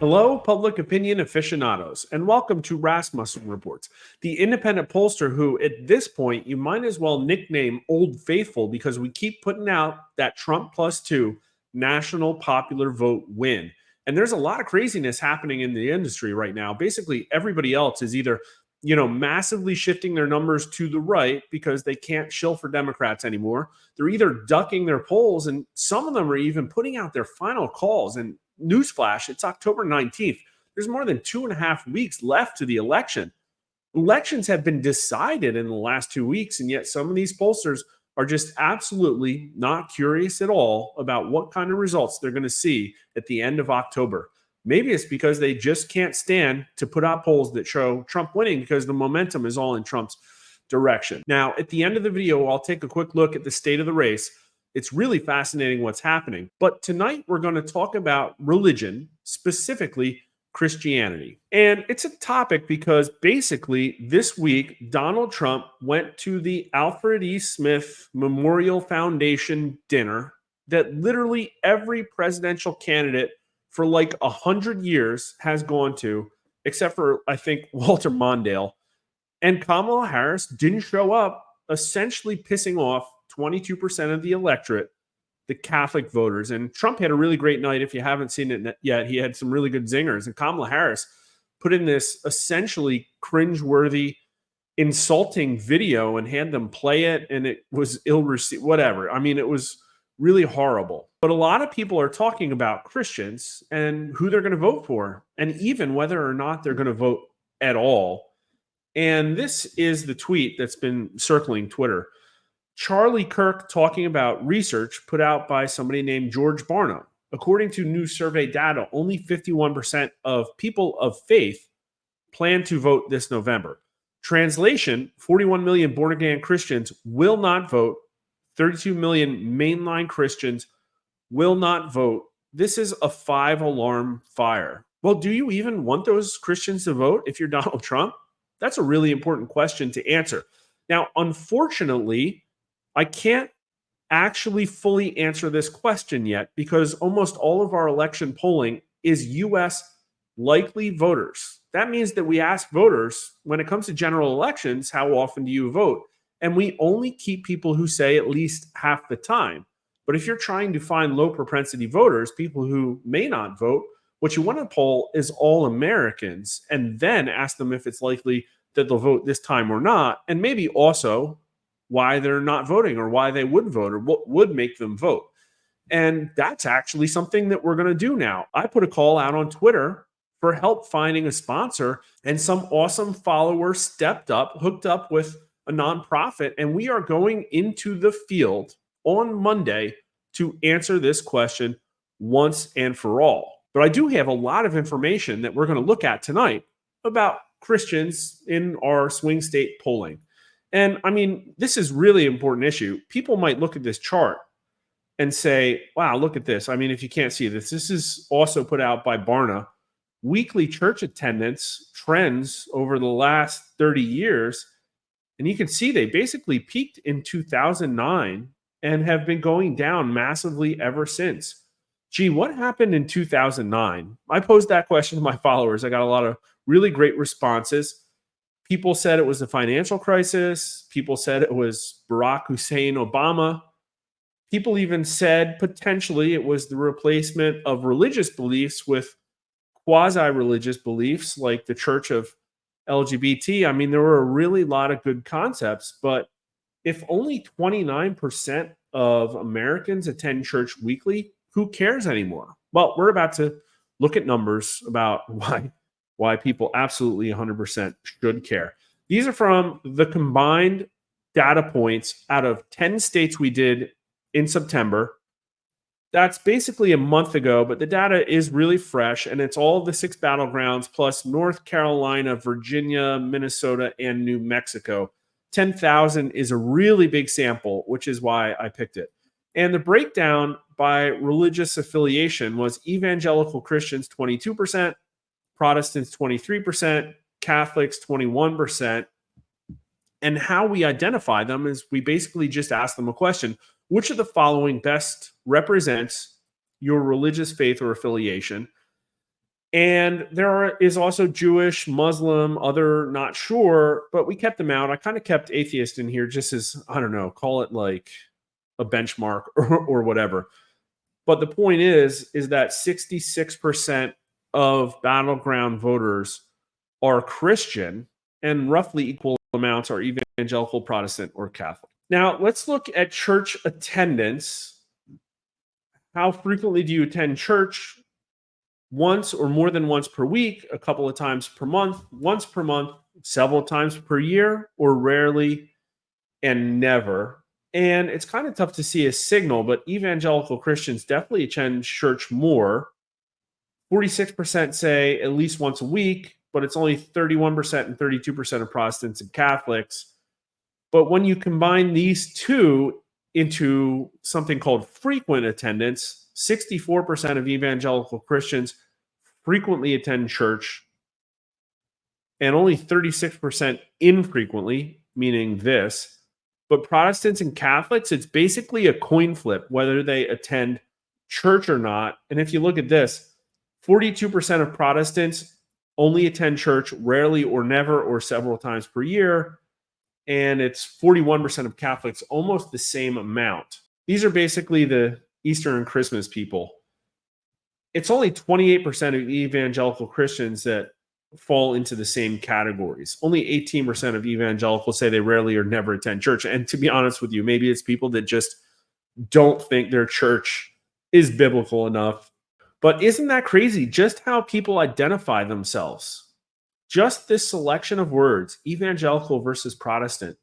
Hello, public opinion aficionados, and welcome to Rasmussen Reports, the independent pollster who, at this point, you might as well nickname Old Faithful because we keep putting out that Trump +2 national popular vote win. And there's a lot of craziness happening in the industry right now. Basically, everybody else is either, massively shifting their numbers to the right because they can't shill for Democrats anymore. They're either ducking their polls, and some of them are even putting out their final calls. And newsflash, it's October 19th. There's more than 2.5 weeks left to the election. Elections have been decided in the last 2 weeks, and yet some of these pollsters are just absolutely not curious at all about what kind of results they're going to see at the end of October. Maybe it's because they just can't stand to put out polls that show Trump winning because the momentum is all in Trump's direction. Now, at the end of the video, I'll take a quick look at the state of the race. It's really fascinating what's happening. But tonight, we're going to talk about religion, specifically Christianity. And it's a topic because basically this week, Donald Trump went to the Alfred E. Smith Memorial Foundation dinner that literally every presidential candidate for like 100 years has gone to, except for, I think, Walter Mondale. And Kamala Harris didn't show up, essentially pissing off 22% of the electorate, the Catholic voters. And Trump had a really great night. If you haven't seen it yet, he had some really good zingers. And Kamala Harris put in this essentially cringeworthy, insulting video and had them play it. And it was ill-received, whatever. I mean, it was really horrible. But a lot of people are talking about Christians and who they're going to vote for, and even whether or not they're going to vote at all. And this is the tweet that's been circling Twitter. Charlie Kirk talking about research put out by somebody named George Barna. According to new survey data, only 51% of people of faith plan to vote this November. Translation, 41 million born-again Christians will not vote. 32 million mainline Christians will not vote. This is a 5-alarm fire. Well, do you even want those Christians to vote if you're Donald Trump? That's a really important question to answer. Now, unfortunately, I can't actually fully answer this question yet because almost all of our election polling is U.S. likely voters. That means that we ask voters, when it comes to general elections, how often do you vote? And we only keep people who say at least half the time. But if you're trying to find low propensity voters, people who may not vote, what you want to poll is all Americans and then ask them if it's likely that they'll vote this time or not. And maybe also why they're not voting or why they would vote or what would make them vote. And that's actually something that we're going to do now. I put a call out on Twitter for help finding a sponsor, and some awesome followers stepped up, hooked up with a nonprofit, and we are going into the field on Monday to answer this question once and for all. But I do have a lot of information that we're going to look at tonight about Christians in our swing state polling. And I mean, this is really important issue. People might look at this chart and say, wow, look at this. I mean, if you can't see this, this is also put out by Barna. Weekly church attendance trends over the last 30 years. And you can see they basically peaked in 2009 and have been going down massively ever since. Gee, what happened in 2009? I posed that question to my followers. I got a lot of really great responses. People said it was the financial crisis. People said it was Barack Hussein Obama. People even said potentially it was the replacement of religious beliefs with quasi-religious beliefs like the Church of LGBT. I mean, there were a really lot of good concepts, but if only 29% of Americans attend church weekly, who cares anymore? Well, we're about to look at numbers about why people absolutely 100% should care. These are from the combined data points out of 10 states we did in September. That's basically a month ago, but the data is really fresh, and it's all the 6 battlegrounds plus North Carolina, Virginia, Minnesota, and New Mexico. 10,000 is a really big sample, which is why I picked it. And the breakdown by religious affiliation was evangelical Christians 22%, Protestants 23%, Catholics 21%. And how we identify them is we basically just ask them a question: which of the following best represents your religious faith or affiliation? And is also Jewish, Muslim, other, not sure, but we kept them out. I kind of kept atheist in here just as, I don't know, call it like a benchmark or whatever. But the point is that 66% of battleground voters are Christian and roughly equal amounts are evangelical, Protestant, or Catholic. Now, let's look at church attendance. How frequently do you attend church? Once or more than once per week, a couple of times per month, once per month, several times per year, or rarely and never. And it's kind of tough to see a signal, but evangelical Christians definitely attend church more. 46% say at least once a week, but it's only 31% and 32% of Protestants and Catholics. But when you combine these two into something called frequent attendance, 64% of evangelical Christians frequently attend church, and only 36% infrequently, meaning this. But Protestants and Catholics, it's basically a coin flip whether they attend church or not. And if you look at this, 42% of Protestants only attend church rarely or never or several times per year. And it's 41% of Catholics, almost the same amount. These are basically the Easter and Christmas people. It's only 28% of evangelical Christians that fall into the same categories. Only 18% of evangelicals say they rarely or never attend church. And to be honest with you, maybe it's people that just don't think their church is biblical enough. But isn't that crazy? Just how people identify themselves. Just this selection of words, evangelical versus Protestant,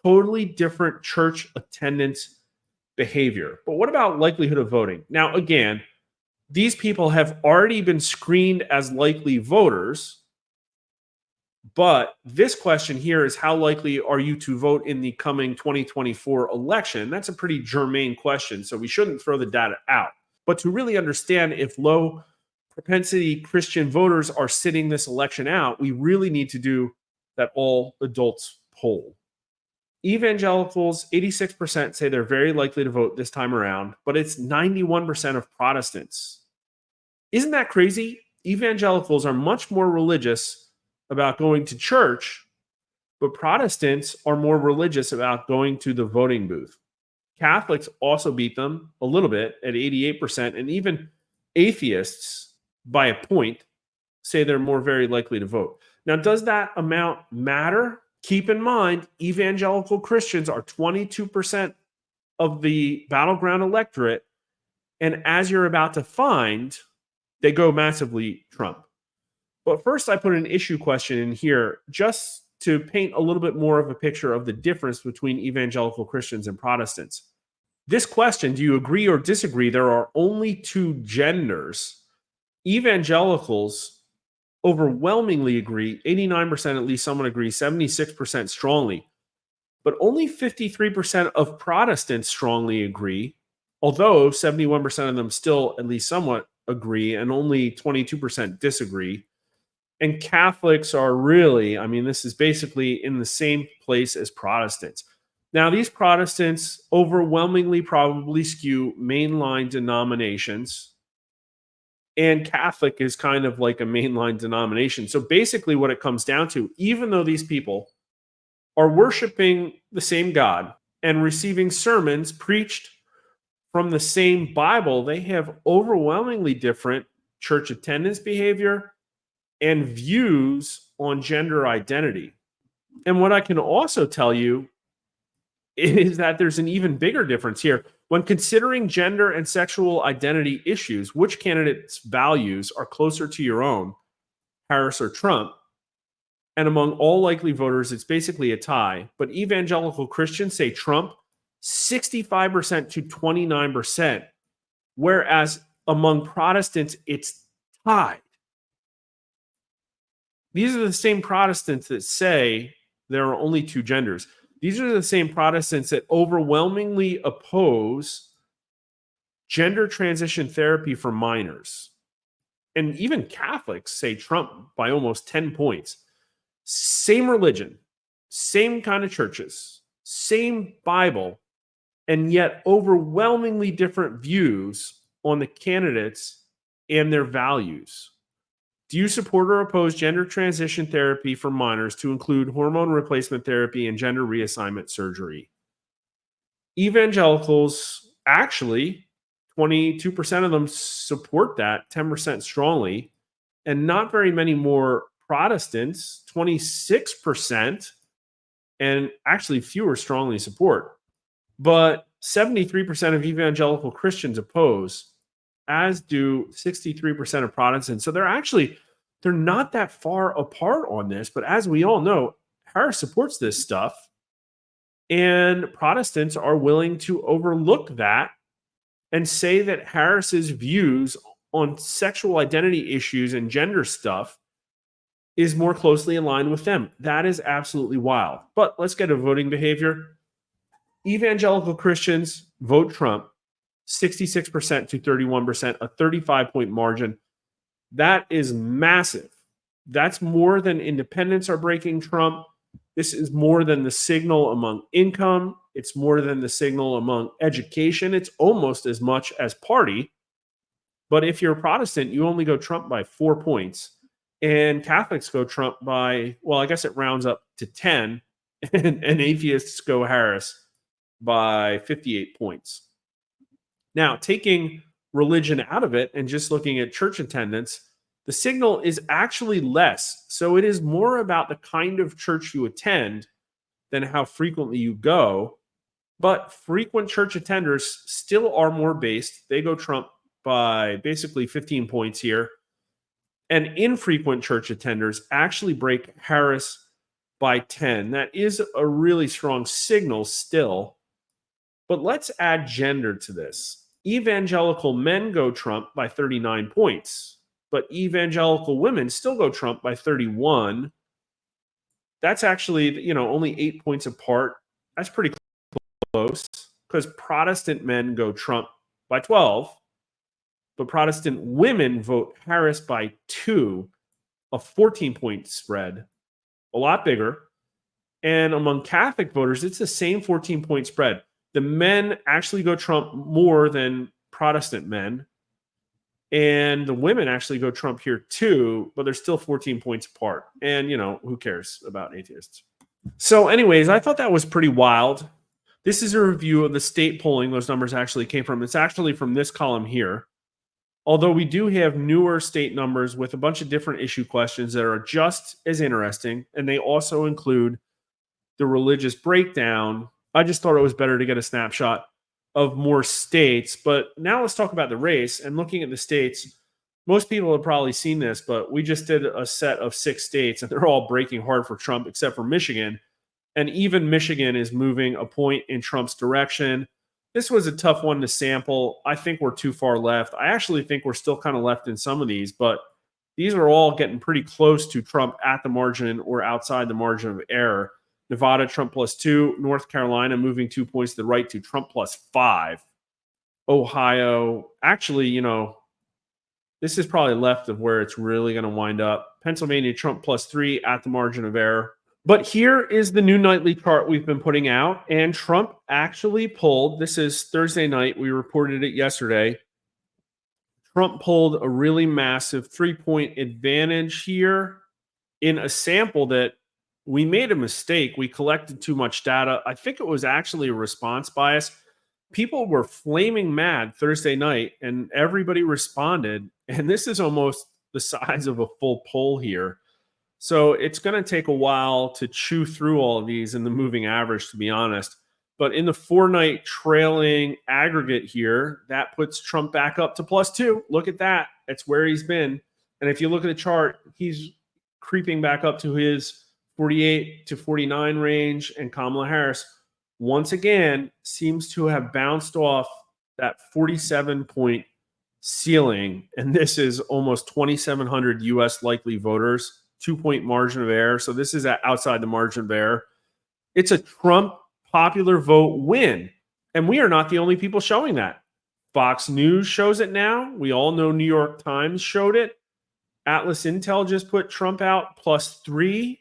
totally different church attendance behavior. But what about likelihood of voting? Now, again, these people have already been screened as likely voters. But this question here is, how likely are you to vote in the coming 2024 election? That's a pretty germane question, so we shouldn't throw the data out. But to really understand if low propensity Christian voters are sitting this election out, we really need to do that all adults poll. Evangelicals, 86% say they're very likely to vote this time around, but it's 91% of Protestants. Isn't that crazy? Evangelicals are much more religious about going to church, but Protestants are more religious about going to the voting booth. Catholics also beat them a little bit at 88%, and even atheists, by a point, say they're more very likely to vote. Now, does that amount matter? Keep in mind, evangelical Christians are 22% of the battleground electorate, and as you're about to find, they go massively Trump. But first, I put an issue question in here just to paint a little bit more of a picture of the difference between evangelical Christians and Protestants. This question, do you agree or disagree? There are only two genders. Evangelicals overwhelmingly agree, 89% at least someone agrees, 76% strongly. But only 53% of Protestants strongly agree, although 71% of them still at least somewhat agree, and only 22% disagree. And Catholics are really, this is basically in the same place as Protestants. Now, these Protestants overwhelmingly probably skew mainline denominations, and Catholic is kind of like a mainline denomination. So basically what it comes down to, even though these people are worshiping the same God and receiving sermons preached from the same Bible, they have overwhelmingly different church attendance behavior and views on gender identity. And what I can also tell you is that there's an even bigger difference here. When considering gender and sexual identity issues, which candidates' values are closer to your own, Harris or Trump? And among all likely voters, it's basically a tie. But evangelical Christians say Trump 65% to 29%, whereas among Protestants, it's tied. These are the same Protestants that say there are only two genders. These are the same Protestants that overwhelmingly oppose gender transition therapy for minors. And even Catholics say Trump by almost 10 points. Same religion, same kind of churches, same Bible, and yet overwhelmingly different views on the candidates and their values. Do you support or oppose gender transition therapy for minors to include hormone replacement therapy and gender reassignment surgery? Evangelicals, actually, 22% of them support that, 10% strongly, and not very many more Protestants, 26%, and actually fewer strongly support. But 73% of evangelical Christians oppose, as do 63% of Protestants. So they're not that far apart on this, but as we all know, Harris supports this stuff, and Protestants are willing to overlook that and say that Harris's views on sexual identity issues and gender stuff is more closely aligned with them. That is absolutely wild. But let's get to voting behavior. Evangelical Christians vote Trump 66% to 31%, a 35-point margin. That is massive. That's more than independents are breaking Trump. This is more than the signal among income. It's more than the signal among education. It's almost as much as party. But if you're a Protestant, you only go Trump by 4 points. And Catholics go Trump by, well, I guess it rounds up to 10. And atheists go Harris by 58 points. Now, taking religion out of it and just looking at church attendance, the signal is actually less. So it is more about the kind of church you attend than how frequently you go. But frequent church attenders still are more based. They go Trump by basically 15 points here. And infrequent church attenders actually break Harris by 10. That is a really strong signal still. But let's add gender to this. Evangelical men go Trump by 39 points, but evangelical women still go Trump by 31. That's actually, only 8 points apart. That's pretty close because Protestant men go Trump by 12, but Protestant women vote Harris by 2, a 14-point spread, a lot bigger. And among Catholic voters, it's the same 14-point spread. The men actually go Trump more than Protestant men. And the women actually go Trump here too, but they're still 14 points apart. And, who cares about atheists? So anyways, I thought that was pretty wild. This is a review of the state polling those numbers actually came from. It's actually from this column here. Although we do have newer state numbers with a bunch of different issue questions that are just as interesting, and they also include the religious breakdown. I just thought it was better to get a snapshot of more states. But now let's talk about the race. And looking at the states, most people have probably seen this, but we just did a set of 6 states, and they're all breaking hard for Trump except for Michigan. And even Michigan is moving a point in Trump's direction. This was a tough one to sample. I think we're too far left. I actually think we're still kind of left in some of these, but these are all getting pretty close to Trump at the margin or outside the margin of error. Nevada, Trump +2. North Carolina moving 2 points to the right to Trump +5. Ohio, actually, this is probably left of where it's really going to wind up. Pennsylvania, Trump +3 at the margin of error. But here is the new nightly chart we've been putting out, and Trump actually pulled, this is Thursday night, we reported it yesterday, Trump pulled a really massive 3-point advantage here in a sample that we made a mistake. We collected too much data. I think it was actually a response bias. People were flaming mad Thursday night, and everybody responded, and this is almost the size of a full poll here. So it's going to take a while to chew through all of these in the moving average, to be honest. But in the 4-night trailing aggregate here, that puts Trump back up to +2. Look at that. That's where he's been. And if you look at the chart, he's creeping back up to his 48 to 49 range. And Kamala Harris, once again, seems to have bounced off that 47-point ceiling. And this is almost 2,700 U.S. likely voters. 2-point margin of error. So this is outside the margin of error. It's a Trump popular vote win. And we are not the only people showing that. Fox News shows it now. We all know New York Times showed it. Atlas Intel just put Trump out +3.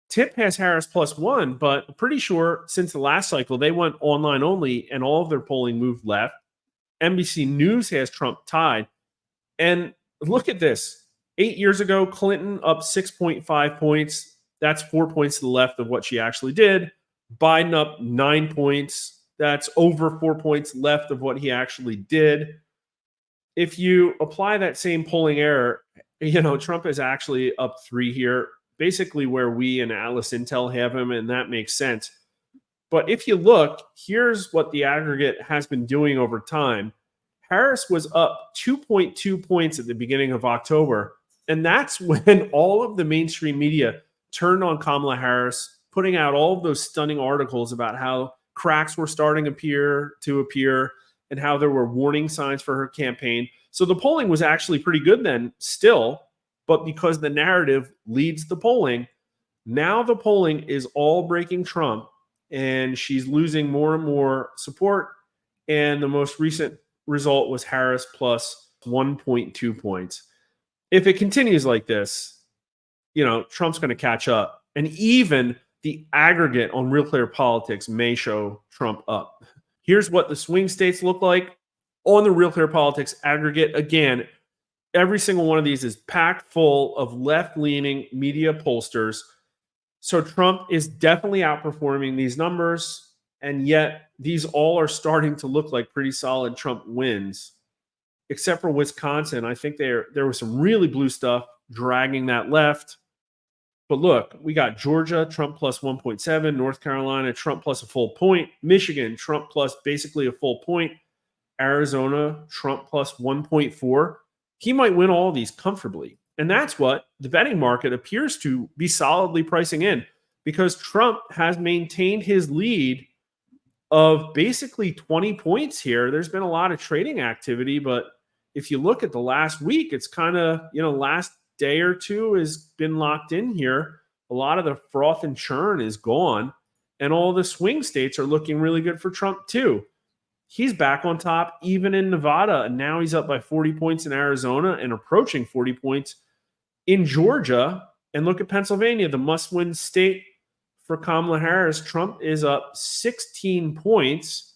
Tip has Harris +1, but I'm pretty sure since the last cycle, they went online only and all of their polling moved left. NBC News has Trump tied. And look at this. 8 years ago, Clinton up 6.5 points. That's 4 points to the left of what she actually did. Biden up 9 points. That's over 4 points left of what he actually did. If you apply that same polling error, Trump is actually up 3 here, basically where we and Atlas Intel have him, and that makes sense. But if you look, here's what the aggregate has been doing over time. Harris was up 2.2 points at the beginning of October. And that's when all of the mainstream media turned on Kamala Harris, putting out all of those stunning articles about how cracks were starting to appear and how there were warning signs for her campaign. So the polling was actually pretty good then still, but because the narrative leads the polling, now the polling is all breaking Trump and she's losing more and more support. And the most recent result was Harris plus 1.2 points. If it continues like this, Trump's going to catch up. And even the aggregate on Real Clear Politics may show Trump up. Here's what the swing states look like on the Real Clear Politics aggregate. Again, every single one of these is packed full of left-leaning media pollsters. So Trump is definitely outperforming these numbers, and yet these all are starting to look like pretty solid Trump wins, except for Wisconsin. I think there was some really blue stuff dragging that left. But look, we got Georgia, Trump plus 1.7, North Carolina, Trump plus a full point, Michigan, Trump plus basically a full point, Arizona, Trump plus 1.4. He might win all of these comfortably. And that's what the betting market appears to be solidly pricing in, because Trump has maintained his lead of basically 20 points here. There's been a lot of trading activity, but if you look at the last week, it's kind of, last day or two has been locked in here. A lot of the froth and churn is gone, and all the swing states are looking really good for Trump too. He's back on top even in Nevada, and now he's up by 40 points in Arizona and approaching 40 points in Georgia. And look at Pennsylvania, the must-win state for Kamala Harris. Trump is up 16 points,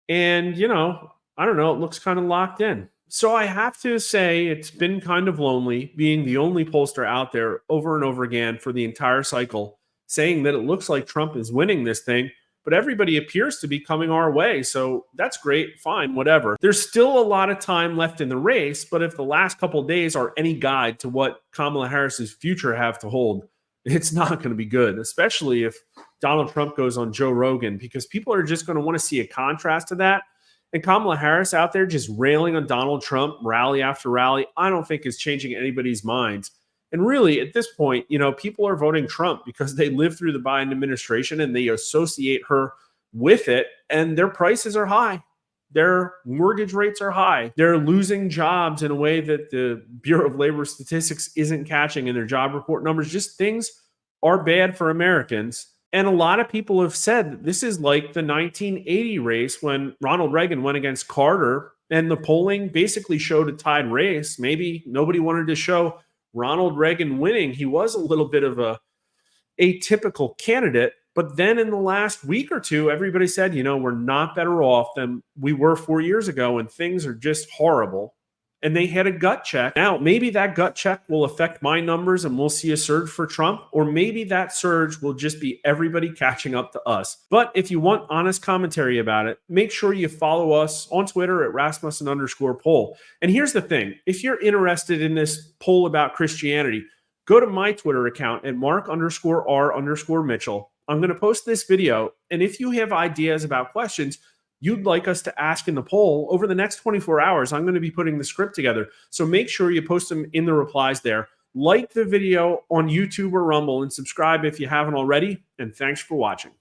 and, I don't know, it looks kind of locked in. So I have to say it's been kind of lonely being the only pollster out there over and over again for the entire cycle saying that it looks like Trump is winning this thing, but everybody appears to be coming our way. So that's great, fine, whatever. There's still a lot of time left in the race, but if the last couple of days are any guide to what Kamala Harris's future have to hold, it's not going to be good, especially if Donald Trump goes on Joe Rogan, because people are just going to want to see a contrast to that. And Kamala Harris out there just railing on Donald Trump rally after rally, I don't think is changing anybody's minds. And really, at this point, people are voting Trump because they lived through the Biden administration and they associate her with it, and their prices are high. Their mortgage rates are high. They're losing jobs in a way that the Bureau of Labor Statistics isn't catching in their job report numbers. Just things are bad for Americans. And a lot of people have said this is like the 1980 race when Ronald Reagan went against Carter, and the polling basically showed a tied race. Maybe nobody wanted to show Ronald Reagan winning. He was a little bit of a atypical candidate. But then in the last week or two, everybody said, we're not better off than we were 4 years ago, and things are just horrible. And they had a gut check. Now, maybe that gut check will affect my numbers and we'll see a surge for Trump, or maybe that surge will just be everybody catching up to us. But if you want honest commentary about it, make sure you follow us on Twitter at Rasmussen_poll. And here's the thing. If you're interested in this poll about Christianity, go to my Twitter account at Mark_R_Mitchell. I'm going to post this video. And if you have ideas about questions you'd like us to ask in the poll over the next 24 hours, I'm going to be putting the script together. So make sure you post them in the replies there. Like the video on YouTube or Rumble and subscribe if you haven't already. And thanks for watching.